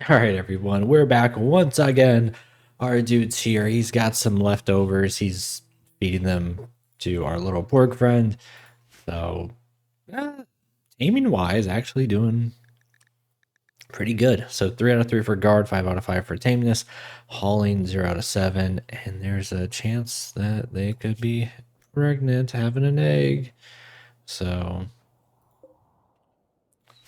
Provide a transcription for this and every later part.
All right, everyone, we're back once again. Our dude's here. He's got some leftovers. He's feeding them to our little pork friend. So, uh, aiming wise, actually doing pretty good. So 3 out of 3 for guard, 5 out of 5 for tameness, hauling 0 out of 7, and there's a chance that they could be pregnant, having an egg. So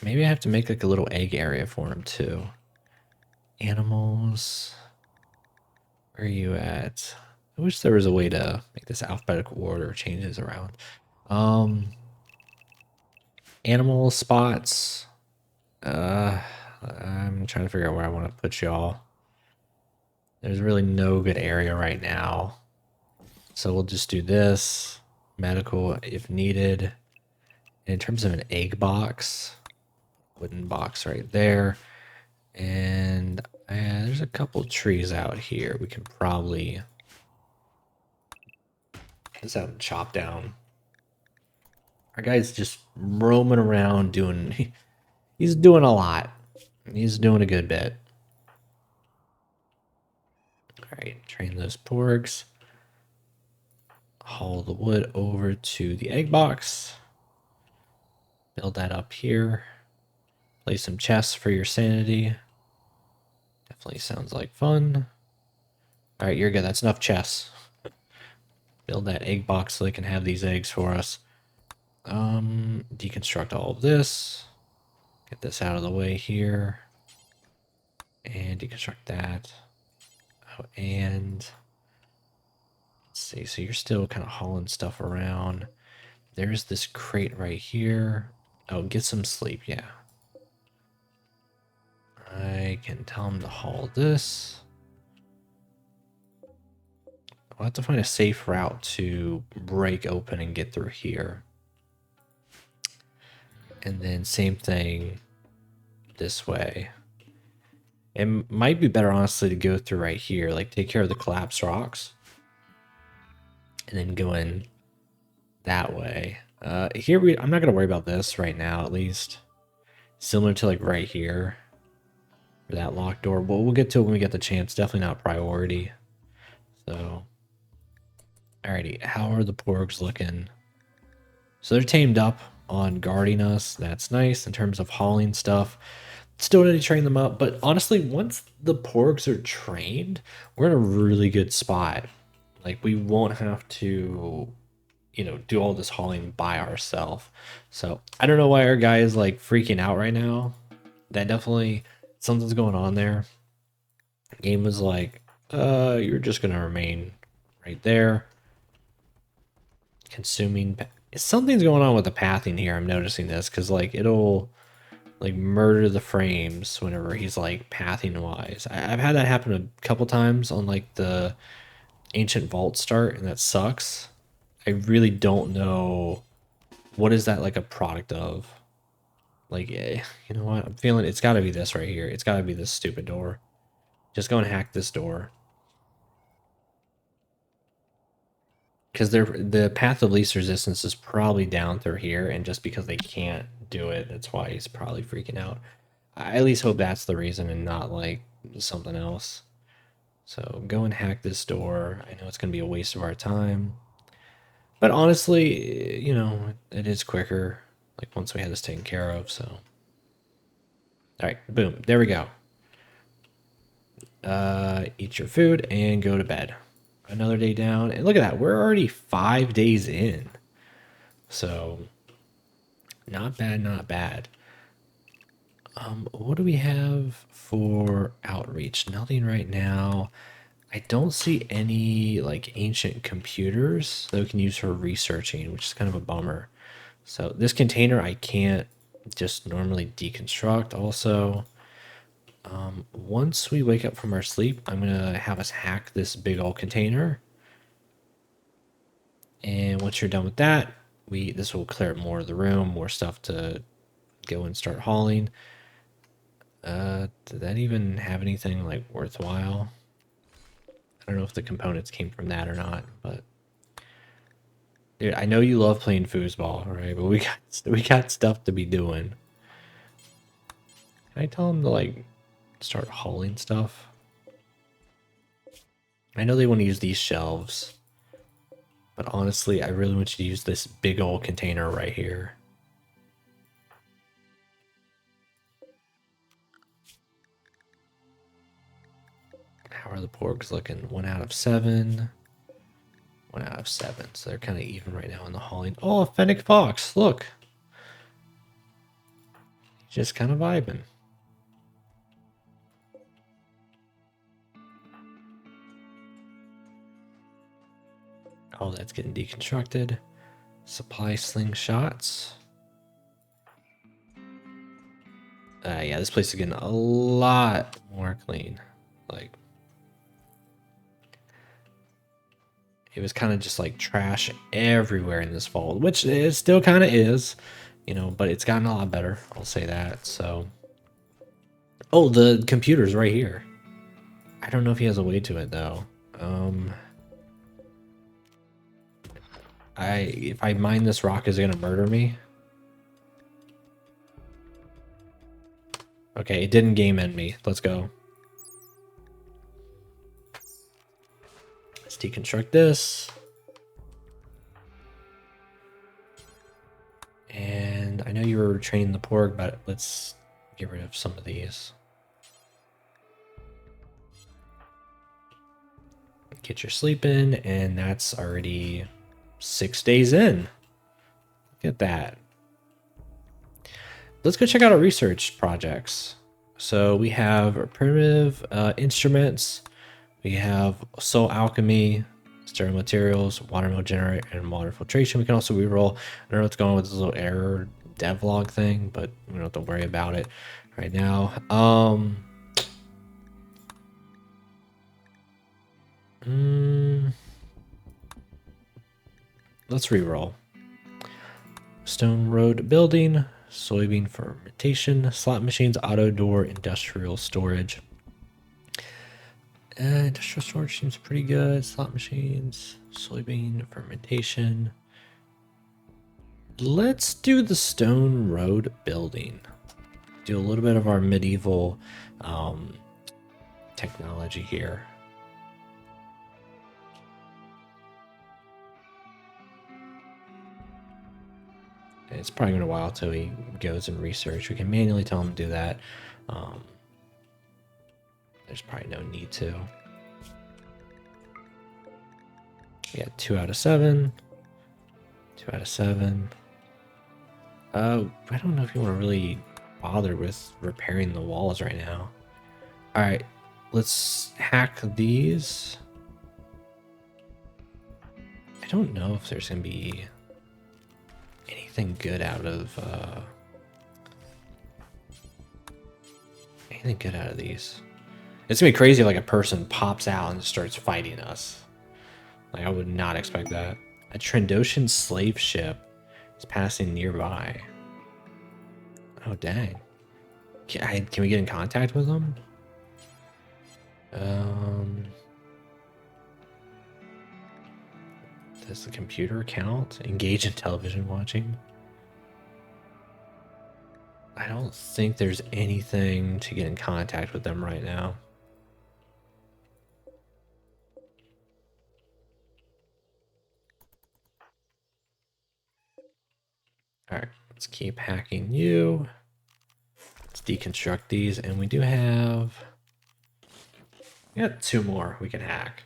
maybe I have to make like a little egg area for him too. Animals. Where are you at? I wish there was a way to make this alphabetical order changes around. Um, Animal spots. I'm trying to figure out where I want to put y'all. There's really no good area right now. So we'll just do this. Medical if needed. In terms of an egg box, wooden box right there. And there's a couple trees out here. We can probably just have them chop down. Our guy's just roaming around doing, he's doing a lot. He's doing a good bit. All right, train those porgs. Haul the wood over to the egg box. Build that up here. Place some chests for your sanity. Definitely sounds like fun. All right, you're good. That's enough chests. Build that egg box so they can have these eggs for us. Deconstruct all of this. Get this out of the way here. And deconstruct that. Oh, and let's see. So you're still kind of hauling stuff around. There's this crate right here. Oh, get some sleep. Yeah. I can tell him to haul this. I'll have to find a safe route to break open and get through here. And then same thing this way. It might be better, honestly, to go through right here. Like, take care of the collapsed rocks. And then go in that way. Here, I'm not going to worry about this right now, at least. Similar to, like, right here. For that locked door. But we'll get to it when we get the chance. Definitely not priority. So, alrighty. How are the porgs looking? So they're tamed up on guarding us. That's nice in terms of hauling stuff. Still need to train them up, but honestly, once the porgs are trained, we're in a really good spot. Like, we won't have to, do all this hauling by ourselves. So I don't know why our guy is like freaking out right now. That definitely something's going on there. Game was like, you're just gonna remain right there. Consuming. Something's going on with the pathing here. I'm noticing this because like it'll like murder the frames whenever he's like pathing wise. I've had that happen a couple times on like the ancient vault start, and that sucks. I really don't know what is that like a product of. Like, you know what? I'm feeling it's got to be this right here. It's got to be this stupid door. Just go and hack this door. Because the path of least resistance is probably down through here, and just because they can't do it, that's why he's probably freaking out. I at least hope that's the reason and not like something else. So go and hack this door. I know it's going to be a waste of our time. But honestly, it is quicker. Like once we have this taken care of, so. All right, boom. There we go. Eat your food and go to bed. Another day down. And look at that. We're already 5 days in. So not bad, not bad. What do we have for outreach? Nothing right now. I don't see any like ancient computers that we can use for researching, which is kind of a bummer. So this container I can't just normally deconstruct also. Once we wake up from our sleep, I'm gonna have us hack this big old container. And once you're done with that, this will clear up more of the room, more stuff to go and start hauling. Did that even have anything like worthwhile? I don't know if the components came from that or not, but dude, I know you love playing foosball, right? But we got stuff to be doing. Can I tell him to like start hauling stuff. I know they want to use these shelves, but honestly, I really want you to use this big old container right here. How are the porgs looking? 1 out of 7. 1 out of 7. So they're kind of even right now in the hauling. Oh, a fennec fox. Look. Just kind of vibing. Oh, that's getting deconstructed. Supply slingshots. Yeah, this place is getting a lot more clean. Like, it was kind of just like trash everywhere in this fold, which it still kind of is, you know, but it's gotten a lot better. I'll say that. So, oh, the computer's right here. I don't know if he has a way to it though. If I mine this rock, is it gonna murder me? Okay, it didn't game end me. Let's go. Let's deconstruct this. And I know you were training the porg, but let's get rid of some of these. Get your sleep in, and that's already 6 days in. Look at that. Let's go check out our research projects. So we have primitive instruments. We have soul alchemy, sterile materials, water mill generator, and water filtration. We can also reroll. I don't know what's going on with this little error devlog thing, but we don't have to worry about it right now. Let's reroll. Stone road building, soybean fermentation, slot machines, auto door, industrial storage. Industrial storage seems pretty good. Slot machines, soybean fermentation. Let's do the stone road building. Do a little bit of our medieval technology here. It's probably been a while till he goes and research. We can manually tell him to do that. There's probably no need to. Yeah, 2 out of 7. 2 out of 7. I don't know if you want to really bother with repairing the walls right now. All right, let's hack these. I don't know if there's gonna be anything good out of these. It's gonna be crazy if like a person pops out and starts fighting us. Like I would not expect that. A Trandoshan slave ship is passing nearby. Oh dang. Can we get in contact with them? Does the computer count? Engage in television watching? I don't think there's anything to get in contact with them right now. All right, let's keep hacking you. Let's deconstruct these, and we do have... We got 2 more we can hack.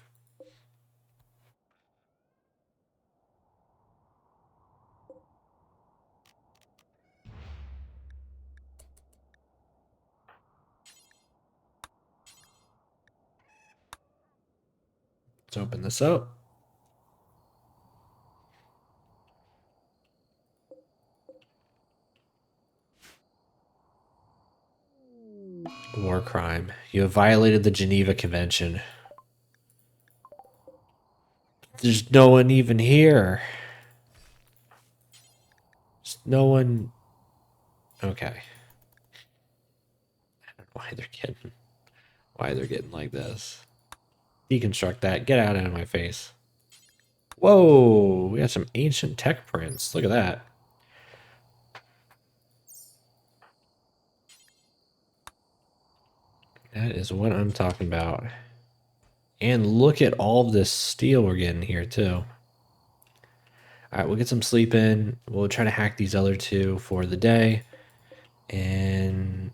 Let's open this up. War crime. You have violated the Geneva Convention. There's no one even here. There's no one... Okay. I don't know why they're getting like this. Deconstruct that. Get out of my face. Whoa, we got some ancient tech prints. Look at that. That is what I'm talking about. And look at all of this steel we're getting here too. All right, we'll get some sleep in. We'll try to hack these other two for the day. And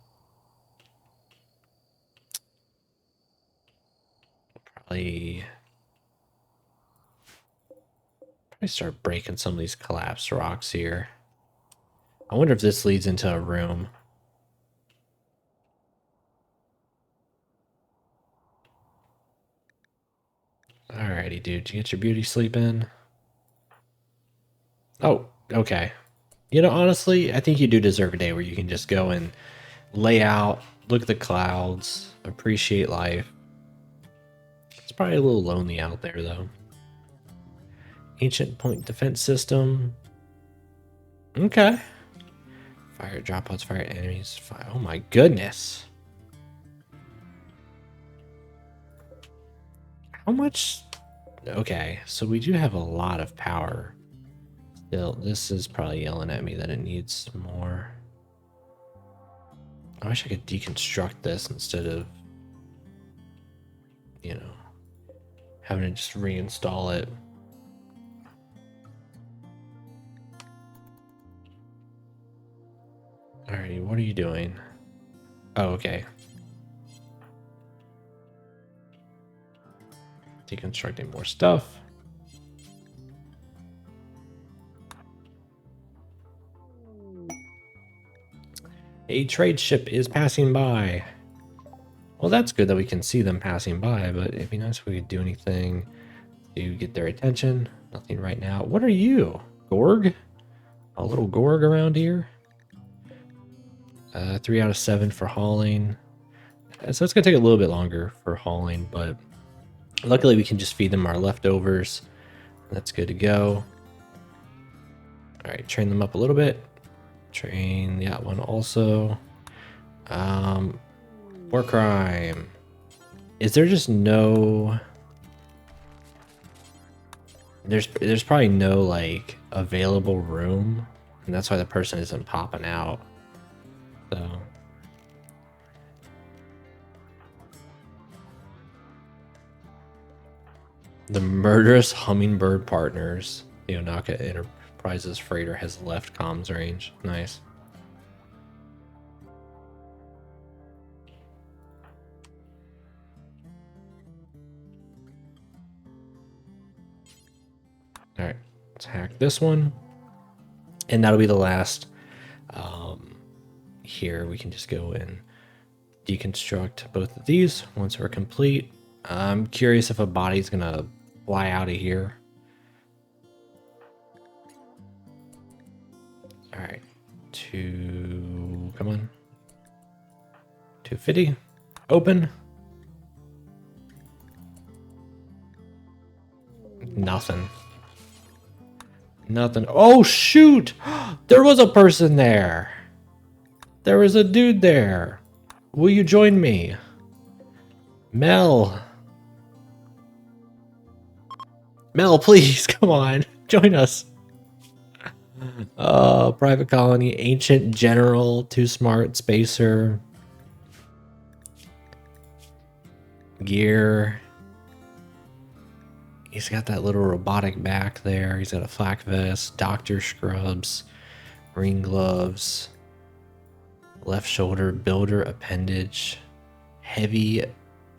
probably start breaking some of these collapsed rocks here. I wonder if this leads into a room. Alrighty, dude. Did you get your beauty sleep in? Oh, okay. You know, honestly, I think you do deserve a day where you can just go and lay out, look at the clouds, appreciate life. It's probably a little lonely out there, though. Ancient point defense system. Okay. Fire dropouts, fire enemies. Fire. Oh my goodness. How much? Okay, so we do have a lot of power. Still, this is probably yelling at me that it needs more. I wish I could deconstruct this instead of, you know, having to just reinstall it. Alrighty, what are you doing? Oh, okay. Deconstructing more stuff. A trade ship is passing by. Well, that's good that we can see them passing by, but it'd be nice if we could do anything to get their attention. Nothing right now. What are you? Gorg? A little Gorg around here? 3 out of 7 for hauling. So it's going to take a little bit longer for hauling, but luckily we can just feed them our leftovers. That's good to go. All right, train them up a little bit. Train that one also. War crime. Is there just no... There's probably no, like, available room, and that's why the person isn't popping out. So... The murderous hummingbird partners. The Onaka Enterprises freighter has left comms range. Nice. All right, let's hack this one. And that'll be the last. Here we can just go and deconstruct both of these once we're complete. I'm curious if a body's gonna fly out of here. All right, come on. 250, open. Nothing. Nothing. Oh, shoot! There was a person there. There was a dude there. Will you join me? Mel. Mel, please, come on. Join us. Private colony, ancient general, too smart, spacer. Gear. He's got that little robotic back there. He's got a flak vest, doctor scrubs, green gloves, left shoulder, builder appendage, heavy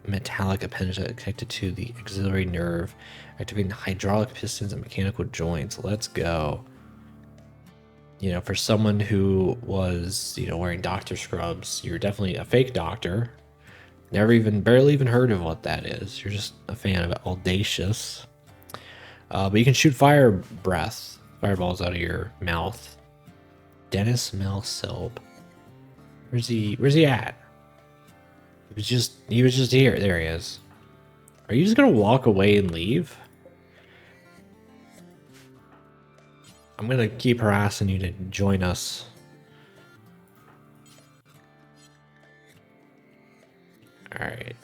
metallic appendage connected to the auxiliary nerve, activating hydraulic pistons and mechanical joints. Let's go. You know, for someone who was, you know, wearing doctor scrubs, you're definitely a fake doctor. Barely even heard of what that is. You're just a fan of audacious. But you can shoot fireballs out of your mouth. Dennis Melselb. Where's he at? He was just here. There he is. Are you just gonna walk away and leave? I'm gonna keep harassing you to join us. All right.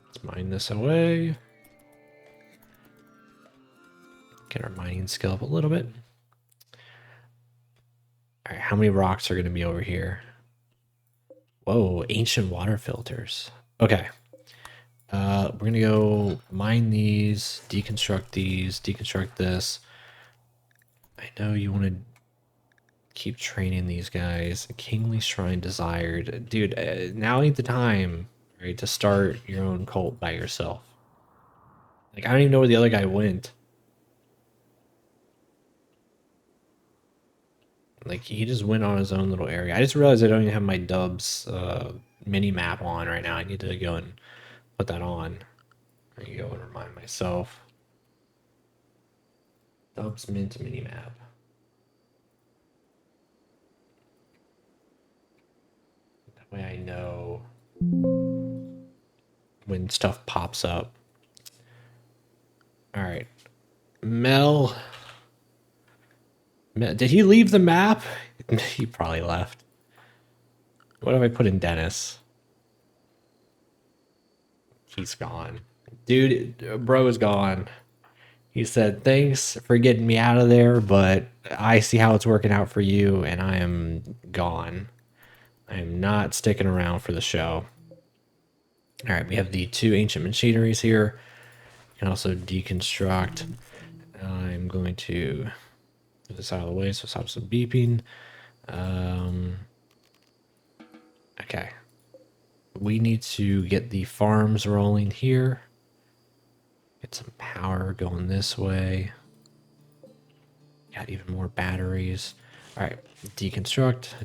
Let's mine this away. Get our mining skill up a little bit. All right, how many rocks are going to be over here? Whoa, ancient water filters. Okay. We're going to go mine these, deconstruct this. I know you want to keep training these guys. Kingly Shrine desired. Dude, now ain't the time, right, to start your own cult by yourself. Like, I don't even know where the other guy went. Like, he just went on his own little area. I just realized I don't even have my Dubs mini map on right now. I need to go and put that on. There you go, and remind myself. Dubs Mint mini map. That way I know when stuff pops up. All right. Mel. Did he leave the map? He probably left. What have I put in Dennis? He's gone. Dude, bro is gone. He said, thanks for getting me out of there, but I see how it's working out for you, and I am gone. I am not sticking around for the show. All right, we have the 2 ancient machineries here. You can also deconstruct. I'm going to move this out of the way so stop some beeping. Okay. We need to get the farms rolling here. Get some power going this way. Got even more batteries. All right, deconstruct.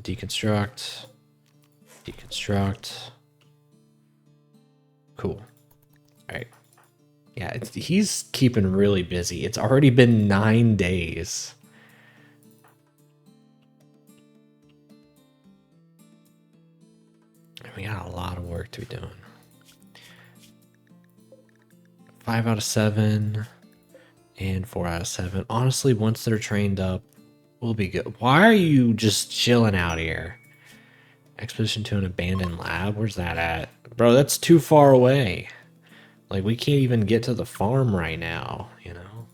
Cool. All right. Yeah, he's keeping really busy. It's already been 9 days. We got a lot of work to be doing. 5 out of 7 and 4 out of 7. Honestly, once they're trained up, we'll be good. Why are you just chilling out here? Expedition to an abandoned lab? Where's that at? Bro, that's too far away. Like, we can't even get to the farm right now, you know?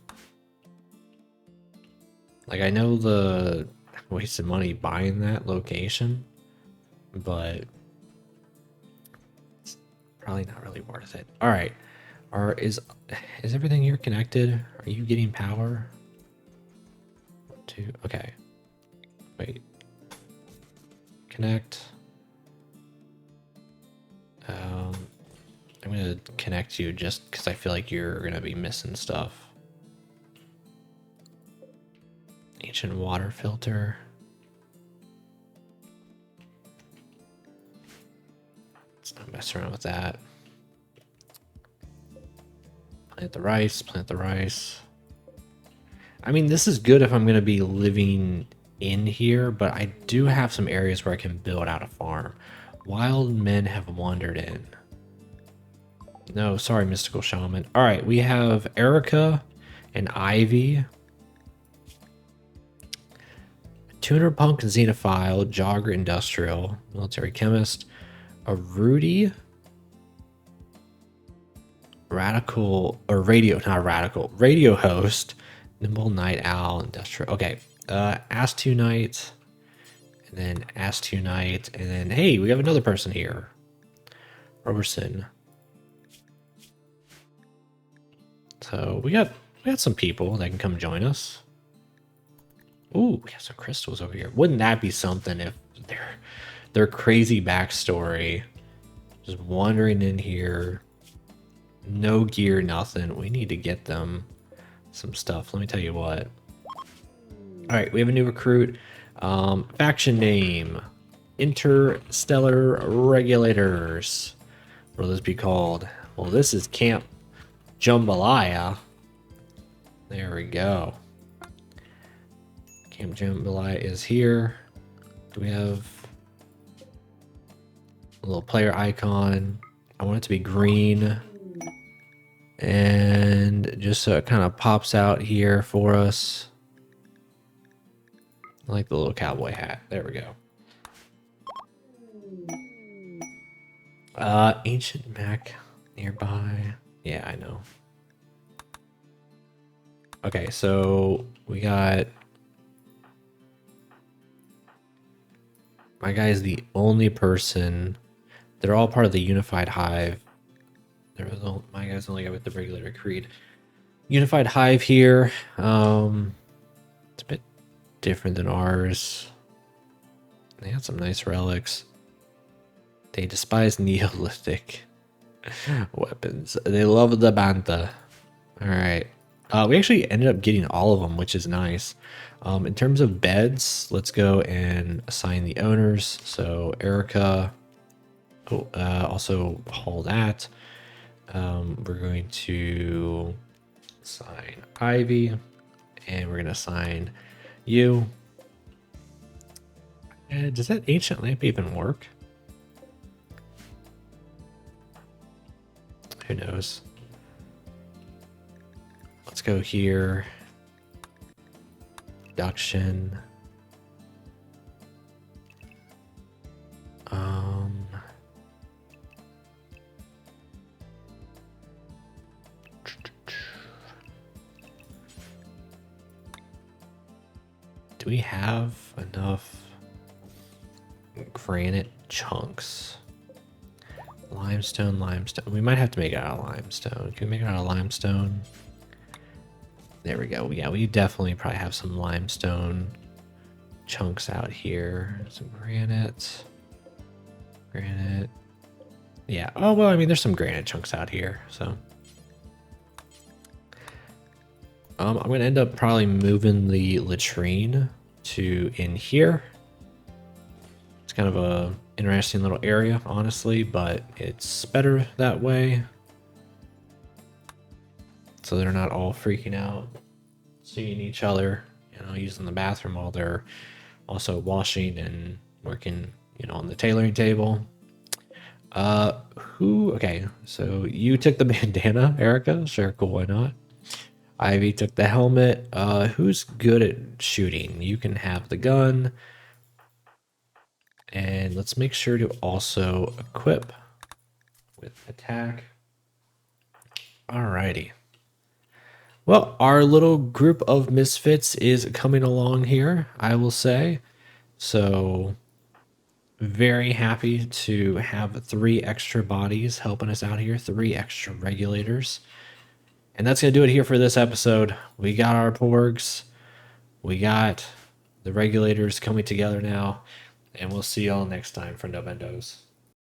Like, I know the wasted money buying that location, but it's probably not really worth it. All right. Is everything here connected? Are you getting power? 2. Okay. Wait. Connect. I'm gonna connect you just because I feel like you're gonna be missing stuff. Ancient water filter. Let's not mess around with that. Plant the rice. I mean, this is good if I'm gonna be living in here, but I do have some areas where I can build out a farm. Wild men have wandered in. No, sorry, mystical shaman. All right, we have Erica and Ivy. Tuner punk xenophile, jogger industrial, military chemist. A Rudy. Radical, or radio, not radical, radio host. Nimble night owl, industrial. Okay, Ask2 night. And then Ask2 night. And then, hey, we have another person here. Roberson. So we got some people that can come join us. Ooh, we got some crystals over here. Wouldn't that be something if their crazy backstory, just wandering in here, no gear, nothing. We need to get them some stuff. Let me tell you what. All right, we have a new recruit. Faction name, Interstellar Regulators. What will this be called? Well, this is Camp Jambalaya. There we go. Camp Jambalaya is here. Do we have a little player icon? I want it to be green. And just so it kind of pops out here for us. I like the little cowboy hat. There we go. Ancient Mac nearby. Yeah, I know. Okay, so we got... My guy's the only person. They're all part of the Unified Hive. My guy's the only guy with the Regulator Creed. Unified Hive here. It's a bit different than ours. They had some nice relics. They despise Neolithic weapons. They love the Bantha. Alright. We actually ended up getting all of them, which is nice. In terms of beds, let's go and assign the owners. So Erica, also haul that. We're going to assign Ivy, and we're going to assign you. Does that ancient lamp even work? Who knows? Let's go here. Production. Do we have enough granite chunks? Limestone. We might have to make it out of limestone. Can we make it out of limestone? There we go. Yeah, we definitely probably have some limestone chunks out here. Some granite. Granite. Yeah. Oh, well, I mean, there's some granite chunks out here, so. I'm going to end up probably moving the latrine to in here. It's kind of a interesting little area, honestly, but it's better that way. So they're not all freaking out, seeing each other, you know, using the bathroom while they're also washing and working, you know, on the tailoring table. Okay, so you took the bandana, Erica. Sure, cool, why not? Ivy took the helmet. Who's good at shooting? You can have the gun. And let's make sure to also equip with attack. Alrighty. Well, our little group of misfits is coming along here, I will say. So, very happy to have 3 extra bodies helping us out here, 3 extra regulators. And that's going to do it here for this episode. We got our porgs. We got the regulators coming together now. And we'll see y'all next time for Novendos.